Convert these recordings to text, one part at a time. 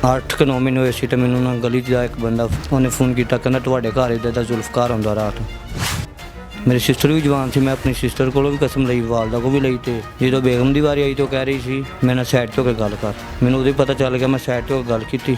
8 ਕਿ 9 ਮਹੀਨੇ ਹੋਏ ਸੀ ਤੇ ਮੈਨੂੰ ਨਾ ਗਲੀ 'ਚ ਜਾ ਇੱਕ ਬੰਦਾ ਉਹਨੇ ਫੋਨ ਕੀਤਾ, ਕਹਿੰਦਾ ਤੁਹਾਡੇ ਘਰ ਇੱਦਾਂ ਦਾ ਜ਼ੁਲਫਕਾਰ ਆਉਂਦਾ ਰਾਤ। ਮੇਰੀ ਸਿਸਟਰ ਵੀ ਜਵਾਨ ਸੀ, ਮੈਂ ਆਪਣੀ ਸਿਸਟਰ ਕੋਲੋਂ ਵੀ ਕਸਮ ਲਈ, ਵਾਲਦਾ ਕੋਲ ਵੀ ਲਈ, ਤੇ ਜਦੋਂ ਬੇਗਮ ਦੀ ਵਾਰੀ ਆਈ ਤਾਂ ਉਹ ਕਹਿ ਰਹੀ ਸੀ ਮੇਰੇ ਨਾਲ ਸਾਈਡ 'ਤੇ ਹੋ ਕੇ ਗੱਲ ਕਰ। ਮੈਨੂੰ ਉਦੋਂ ਹੀ ਪਤਾ ਚੱਲ ਗਿਆ, ਮੈਂ ਸਾਈਡ 'ਤੇ ਹੋ ਕੇ ਗੱਲ ਕੀਤੀ।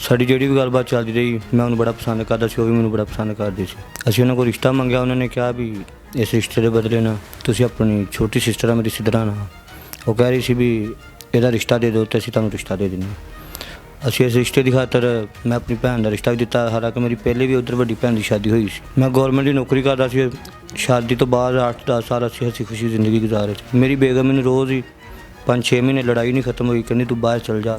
ਸਾਡੀ ਜਿਹੜੀ ਵੀ ਗੱਲਬਾਤ ਚੱਲਦੀ ਰਹੀ, ਮੈਂ ਉਹਨੂੰ ਬੜਾ ਪਸੰਦ ਕਰਦਾ ਸੀ, ਉਹ ਵੀ ਮੈਨੂੰ ਬੜਾ ਪਸੰਦ ਕਰਦੀ ਸੀ। ਅਸੀਂ ਉਹਨਾਂ ਕੋਲ ਰਿਸ਼ਤਾ ਮੰਗਿਆ, ਉਹਨਾਂ ਨੇ ਕਿਹਾ ਵੀ ਇਸ ਰਿਸ਼ਤੇ ਦੇ ਬਦਲੇ ਨਾ ਤੁਸੀਂ ਆਪਣੀ ਛੋਟੀ ਸਿਸਟਰ ਆ ਮੇਰੀ ਸਿਧਰਾ ਨਾਲ, ਉਹ ਕਹਿ ਰਹੀ ਸੀ ਵੀ ਇਹਦਾ ਰਿਸ਼ਤਾ ਦੇ ਦਿਓ ਤੇ ਅਸੀਂ ਤੁਹਾਨੂੰ ਰਿਸ਼ਤਾ ਦੇ ਦਿੰਦੇ ਹਾਂ। ਅਸੀਂ ਇਸ ਰਿਸ਼ਤੇ ਦੀ ਖਾਤਰ ਮੈਂ ਆਪਣੀ ਭੈਣ ਦਾ ਰਿਸ਼ਤਾ ਵੀ ਦਿੱਤਾ, ਹਾਲਾਂਕਿ ਮੇਰੀ ਪਹਿਲੇ ਵੀ ਉੱਧਰ ਵੱਡੀ ਭੈਣ ਦੀ ਸ਼ਾਦੀ ਹੋਈ ਸੀ। ਮੈਂ ਗੌਰਮੈਂਟ ਦੀ ਨੌਕਰੀ ਕਰਦਾ ਸੀ। ਸ਼ਾਦੀ ਤੋਂ ਬਾਅਦ 8-10 ਸਾਲ ਅਸੀਂ ਹੱਸੀ ਖੁਸ਼ੀ ਜ਼ਿੰਦਗੀ ਗੁਜ਼ਾਰੇ ਸੀ। ਮੇਰੀ ਬੇਗਮ ਮੈਨੂੰ ਰੋਜ਼ ਹੀ 5-6 ਮਹੀਨੇ ਲੜਾਈ ਨਹੀਂ ਖਤਮ ਹੋਈ, ਕਹਿੰਦੀ ਤੂੰ ਬਾਹਰ ਚਲ ਜਾ।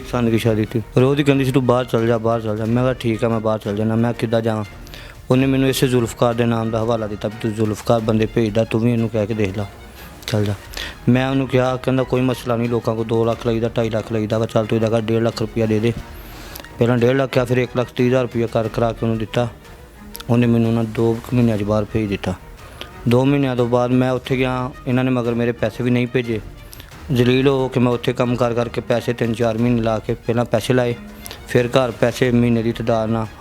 ਪਸੰਦ ਦੀ ਸ਼ਾਦੀ ਸੀ। ਰੋਜ਼ ਹੀ ਕਹਿੰਦੀ ਸੀ ਤੂੰ ਬਾਹਰ ਚਲ ਜਾ, ਬਾਹਰ ਚਲ ਜਾ। ਮੈਂ ਕਿਹਾ ਠੀਕ ਆ, ਮੈਂ ਬਾਹਰ ਚਲ ਜਾਣਾ। ਮੈਂ ਕਿੱਦਾਂ ਜਾਵਾਂ? ਉਹਨੇ ਮੈਨੂੰ ਇਸੇ ਜ਼ੁਲਫਕਾਰ ਦੇ ਨਾਮ ਦਾ ਹਵਾਲਾ ਦਿੱਤਾ ਵੀ ਤੂੰ ਜ਼ੁਲਫਕਾਰ ਬੰਦੇ ਭੇਜਦਾ, ਤੂੰ ਵੀ ਇਹਨੂੰ ਕਹਿ ਕੇ ਦੇਖ ਲਾ, ਚੱਲ ਜਾ। ਮੈਂ ਉਹਨੂੰ ਕਿਹਾ, ਕਹਿੰਦਾ ਕੋਈ ਮਸਲਾ ਨਹੀਂ, ਲੋਕਾਂ ਕੋਲ 2 ਲੱਖ ਲਈਦਾ, 2.5 ਲੱਖ ਲਈਦਾ ਵਾ, ਚੱਲ ਤੂੰ ਇਹਦਾ ਕਰ 1.5 ਲੱਖ ਰੁਪਈਆ ਦੇ ਦੇ। ਪਹਿਲਾਂ 1.5 ਲੱਖ ਕਿਹਾ, ਫਿਰ 1,30,000 ਰੁਪਈਆ ਕਰ ਕਰਾ ਕੇ ਉਹਨੂੰ ਦਿੱਤਾ। ਉਹਨੇ ਮੈਨੂੰ ਨਾ 2 ਮਹੀਨਿਆਂ 'ਚ ਬਾਹਰ ਭੇਜ ਦਿੱਤਾ। 2 ਮਹੀਨਿਆਂ ਤੋਂ ਬਾਅਦ ਮੈਂ ਉੱਥੇ ਗਿਆ, ਇਹਨਾਂ ਨੇ ਮਗਰ ਮੇਰੇ ਪੈਸੇ ਵੀ ਨਹੀਂ ਭੇਜੇ। ਜਲੀਲ ਹੋ ਕੇ ਮੈਂ ਉੱਥੇ ਕੰਮ ਕਰ ਕਰਕੇ ਪੈਸੇ 3-4 ਮਹੀਨੇ ਲਾ ਕੇ ਪਹਿਲਾਂ ਪੈਸੇ ਲਾਏ, ਫਿਰ ਘਰ ਪੈਸੇ ਮਹੀਨੇ ਦੀ ਤਦਾਦ ਨਾਲ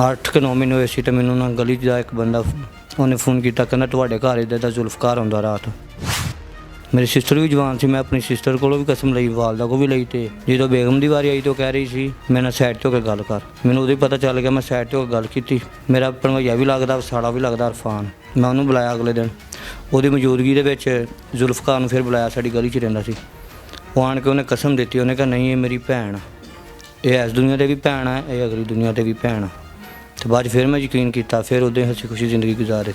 8 ਕਿ 9 ਮਹੀਨੇ ਹੋਏ ਸੀ ਤੇ ਮੈਨੂੰ ਨਾ ਗਲੀ 'ਚ ਜਾ ਇੱਕ ਬੰਦਾ ਉਹਨੇ ਫੋਨ ਕੀਤਾ, ਕਹਿੰਦਾ ਤੁਹਾਡੇ ਘਰ ਇੱਦਾਂ ਦਾ ਜ਼ੁਲਫਕਾਰ ਆਉਂਦਾ ਰਾਤ। ਮੇਰੀ ਸਿਸਟਰ ਵੀ ਜਵਾਨ ਸੀ, ਮੈਂ ਆਪਣੀ ਸਿਸਟਰ ਕੋਲੋਂ ਵੀ ਕਸਮ ਲਈ, ਵਾਲਦਾ ਕੋਲ ਵੀ ਲਈ, ਤੇ ਜਦੋਂ ਬੇਗਮ ਦੀ ਵਾਰੀ ਆਈ ਤਾਂ ਉਹ ਕਹਿ ਰਹੀ ਸੀ ਮੇਰੇ ਨਾਲ ਸਾਈਡ 'ਤੇ ਹੋ ਕੇ ਗੱਲ ਕਰ। ਮੈਨੂੰ ਉਦੋਂ ਹੀ ਪਤਾ ਚੱਲ ਗਿਆ, ਮੈਂ ਸਾਈਡ 'ਤੇ ਹੋ ਕੇ ਗੱਲ ਕੀਤੀ। ਮੇਰਾ ਭਣਵਈਆ ਵੀ ਲੱਗਦਾ, ਸਾੜਾ ਵੀ ਲੱਗਦਾ ਇਰਫਾਨ। ਮੈਂ ਉਹਨੂੰ ਬੁਲਾਇਆ ਅਗਲੇ ਦਿਨ, ਉਹਦੀ ਮੌਜੂਦਗੀ ਦੇ ਵਿੱਚ ਜ਼ੁਲਫਕਾਰ ਨੂੰ ਫਿਰ ਬੁਲਾਇਆ, ਸਾਡੀ ਗਲੀ 'ਚ ਰਹਿੰਦਾ ਸੀ। ਉਹ ਆਣ ਕੇ ਉਹਨੇ ਕਸਮ ਦਿੱਤੀ, ਉਹਨੇ ਕਿਹਾ ਨਹੀਂ ਇਹ ਮੇਰੀ ਭੈਣ ਆ, ਇਹ ਇਸ ਦੁਨੀਆ 'ਤੇ ਵੀ ਭੈਣ ਆ, ਇਹ ਅਗਲੀ ਦੁਨੀਆ 'ਤੇ ਵੀ ਭੈਣ ਆ। ਤੇ ਬਾਅਦ 'ਚ ਫਿਰ ਮੈਂ ਯਕੀਨ ਕੀਤਾ, ਫਿਰ ਉੱਦਾਂ ਹੀ ਹੱਸੀ ਖੁਸ਼ੀ ਜ਼ਿੰਦਗੀ ਗੁਜ਼ਾਰੇ।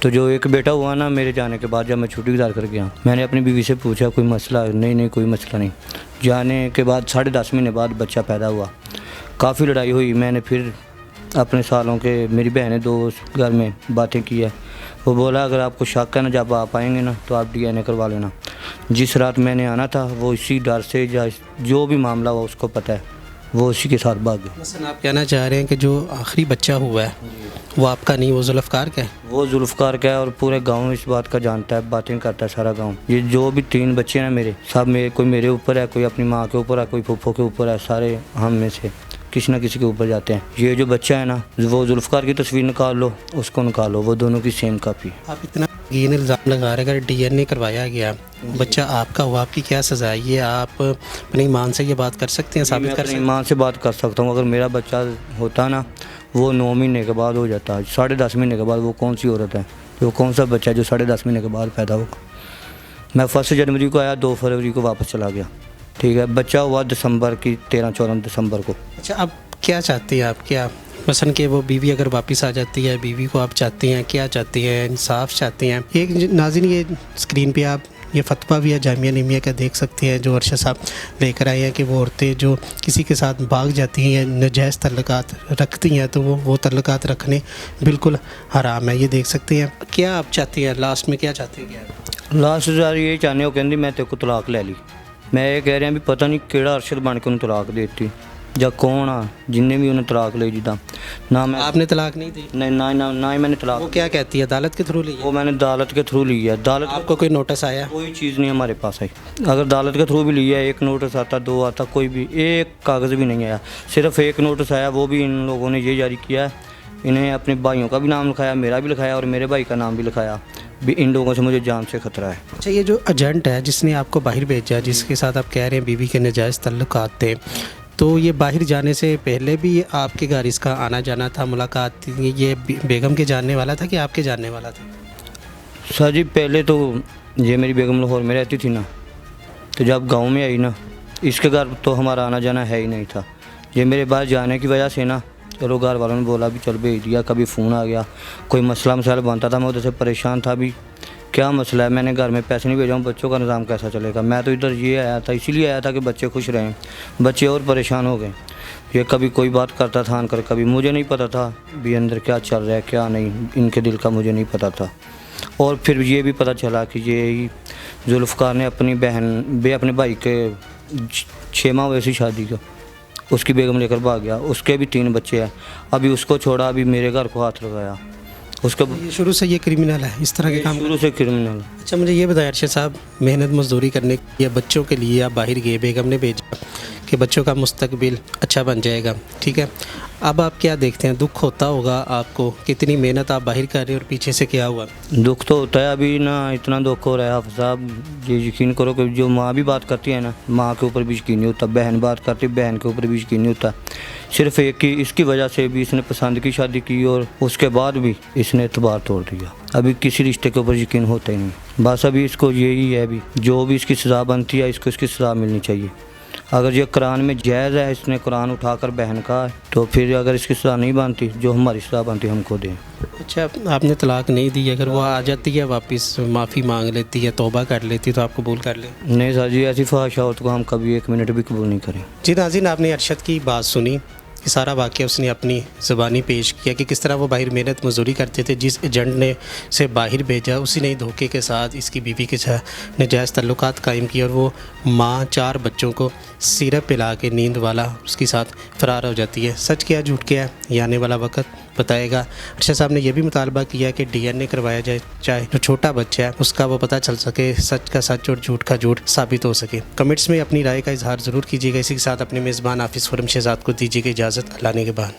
تو جو ایک بیٹا ہوا نا میرے جانے کے بعد جب میں چھٹی گزار کر گیا میں نے اپنی بیوی سے پوچھا کوئی مسئلہ ہے؟ نہیں کوئی مسئلہ نہیں. جانے کے بعد 10.5 مہینے بعد بچہ پیدا ہوا. کافی لڑائی ہوئی. میں نے پھر اپنے سالوں کے میری بہنیں 2 گھر میں باتیں کی ہے. وہ بولا اگر آپ کو شک ہے نا جب آپ آئیں گے نا تو آپ DNA کروا لینا. جس رات میں نے آنا تھا وہ اسی ڈر سے جو بھی معاملہ ہوا اس کو پتہ ہے وہ اسی کے ساتھ بھاگ گئے. مثلا آپ کہنا چاہ رہے ہیں کہ جو آخری بچہ ہوا ہے وہ آپ کا نہیں، وہ ذوالفقار کا ہے؟ وہ ذوالفقار کا ہے اور پورے گاؤں اس بات کا جانتا ہے، باتیں کرتا ہے سارا گاؤں. یہ جو بھی 3 بچے ہیں میرے سب کوئی میرے اوپر ہے، کوئی اپنی ماں کے اوپر ہے، کوئی پھپھو کے اوپر ہے. سارے ہم میں سے کسی نہ کسی کے اوپر جاتے ہیں. یہ جو بچہ ہے نا وہ ذوالفقار کی تصویر نکال لو، اس کو نکالو، وہ دونوں کی سیم کاپی. آپ اتنا یقین الزام لگا رہے اگر DNA کروایا گیا بچہ آپ کا ہوا، آپ کی کیا سزا ہے؟ یہ آپ اپنی ایمان سے یہ بات کر سکتے ہیں، ثابت میں کر اپنی سکتے ہیں؟ ماں سے بات کر سکتا ہوں. اگر میرا بچہ ہوتا نا وہ 9 مہینے کے بعد ہو جاتا. 10.5 مہینے کے بعد وہ کون سی عورت ہے، وہ کون سا بچہ ہے جو 10.5 مہینے کے بعد پیدا ہوگا؟ میں 1 جنوری کو آیا، 2 فروری کو واپس چلا گیا. ٹھیک ہے، بچہ ہوا دسمبر کی 13-14 دسمبر کو. اچھا اب کیا چاہتے ہیں آپ؟ کیا مثلا کہ وہ بیوی اگر واپس آ جاتی ہے، بیوی کو آپ چاہتے ہیں، کیا چاہتے ہیں؟ انصاف چاہتے ہیں؟ ایک ناظرین یہ اسکرین پہ آپ یہ فتویٰ بھی ہے جامعہ نمیہ کا دیکھ سکتے ہیں جو ارشد صاحب لے کر آئے ہیں کہ وہ عورتیں جو کسی کے ساتھ بھاگ جاتی ہیں یا ناجائز تعلقات رکھتی ہیں تو وہ تعلقات رکھنے بالکل حرام ہے. یہ دیکھ سکتے ہیں. کیا آپ چاہتے ہیں لاسٹ میں، کیا چاہتے ہیں؟ کیا لاسٹ یہی چاہنے ہو کہ میں تیرے کو طلاق لے لی. میں یہ کہہ رہا بھی پتہ نہیں کیڑا ارشد بن کے انہوں طلاق دیتی یا کون آ جن نے بھی انہیں طلاق لے جدا. نہ میں آپ نے طلاق نہیں دی؟ نہ ہی میں نے طلاق. وہ کیا کہتی ہے؟ عدالت کے تھرو لی ہے؟ وہ میں نے عدالت کے تھرو لی ہے. عدالت آپ کو کوئی نوٹس آیا؟ کوئی چیز نہیں ہمارے پاس آئی. اگر عدالت کے تھرو بھی لیا ہے، 1 نوٹس آتا، 2 آتا، کوئی بھی 1 کاغذ بھی نہیں آیا. صرف 1 نوٹس آیا، وہ بھی ان لوگوں نے یہ جاری کیا ہے. انہیں اپنے بھائیوں کا بھی نام لکھایا، میرا بھی لکھایا اور میرے بھائی کا نام بھی لکھایا. بھی ان لوگوں سے مجھے جان سے خطرہ ہے. اچھا یہ جو ایجنٹ ہے جس نے آپ کو باہر بھیجا، جس کے ساتھ آپ کہہ رہے ہیں بیوی کے ناجائز تعلقات تھے، تو یہ باہر جانے سے پہلے بھی آپ کے گھر اس کا آنا جانا تھا، ملاقات تھی؟ یہ بیگم کے جاننے والا تھا کہ آپ کے جاننے والا تھا؟ سر جی پہلے تو یہ میری بیگم لاہور میں رہتی تھی نا، تو جب گاؤں میں آئی نا اس کے گھر تو ہمارا آنا جانا ہے ہی نہیں تھا. یہ میرے باہر جانے کی وجہ سے نا چلو گھر والوں نے بولا بھی چل بھیج دیا. کبھی فون آ گیا، کوئی مسئلہ بنتا تھا، میں ادھر سے پریشان تھا بھی کیا مسئلہ ہے، میں نے گھر میں پیسے نہیں بھیجا ہوں، بچوں کا نظام کیسا چلے گا. میں تو ادھر یہ آیا تھا، اسی لیے آیا تھا کہ بچے خوش رہیں. بچے اور پریشان ہو گئے. یہ کبھی کوئی بات کرتا تھا آن کر، کبھی مجھے نہیں پتہ تھا بھی اندر کیا چل رہا ہے کیا نہیں، ان کے دل کا مجھے نہیں پتہ تھا. اور پھر یہ بھی پتہ چلا کہ یہ ذوالفقار نے اپنے بھائی کے 6 ماہ ہوئے سی شادی کا، اس کی بیگم لے کر بھاگ گیا. اس کے بھی 3 بچے ہیں. ابھی اس کو چھوڑا، ابھی میرے گھر کو ہاتھ لگایا. اس کا یہ شروع سے یہ کرمنل ہے، اس طرح کے کام شروع سے کرمنل. اچھا مجھے یہ بتائیں ارشد صاحب، محنت مزدوری کرنے یا بچوں کے لیے آپ باہر گئے، بیگم نے بھیجا کہ بچوں کا مستقبل اچھا بن جائے گا، ٹھیک ہے. اب آپ کیا دیکھتے ہیں؟ دکھ ہوتا ہوگا آپ کو، کتنی محنت آپ باہر کر رہے ہیں اور پیچھے سے کیا ہوا؟ دکھ تو ہوتا ہے. ابھی نا اتنا دکھ ہو رہا ہے حافظ صاحب، یہ یقین کرو کہ جو ماں بھی بات کرتی ہے نا، ماں کے اوپر بھی یقین نہیں ہوتا. بہن بات کرتی، بہن کے اوپر بھی یقین نہیں ہوتا. صرف ایک کی اس کی وجہ سے بھی اس نے پسند کی شادی کی اور اس کے بعد بھی اس نے اعتبار توڑ دیا. ابھی کسی رشتے کے اوپر یقین ہوتا ہی نہیں. بس ابھی اس کو یہی ہے بھی جو بھی اس کی سزا بنتی ہے اس کو اس کی سزا ملنی چاہیے. اگر یہ قرآن میں جائز ہے، اس نے قرآن اٹھا کر بہن کا ہے، تو پھر اگر اس کی سزا نہیں بنتی جو ہماری سزا بنتی ہم کو دیں. اچھا آپ نے طلاق نہیں دی، اگر وہ آ جاتی ہے واپس، معافی مانگ لیتی ہے، توبہ کر لیتی تو آپ قبول کر لیں؟ نہیں سر جی، ایسی فحش عورت کو ہم کبھی 1 منٹ بھی قبول نہیں کریں. جی ناظرین، آپ نے ارشد کی بات سنی. یہ سارا واقعہ اس نے اپنی زبانی پیش کیا کہ کس طرح وہ باہر محنت مزدوری کرتے تھے. جس ایجنٹ نے اسے باہر بھیجا اسی نے دھوکے کے ساتھ اس کی بیوی کے ساتھ ناجائز تعلقات قائم کیے اور وہ ماں 4 بچوں کو سیرپ پلا کے نیند والا اس کے ساتھ فرار ہو جاتی ہے. سچ کیا جھوٹ کیا ہے یہ آنے والا وقت بتائے گا. ارشد صاحب نے یہ بھی مطالبہ کیا کہ DNA کروایا جائے، چاہے جو چھوٹا بچہ ہے اس کا وہ پتہ چل سکے، سچ کا سچ اور جھوٹ کا جھوٹ ثابت ہو سکے. کمنٹس میں اپنی رائے کا اظہار ضرور کیجیے گا. اسی کے ساتھ اپنے میزبان حافظ خرم شہزاد کو دیجیے گا اجازت. اللہ نے کے بعد.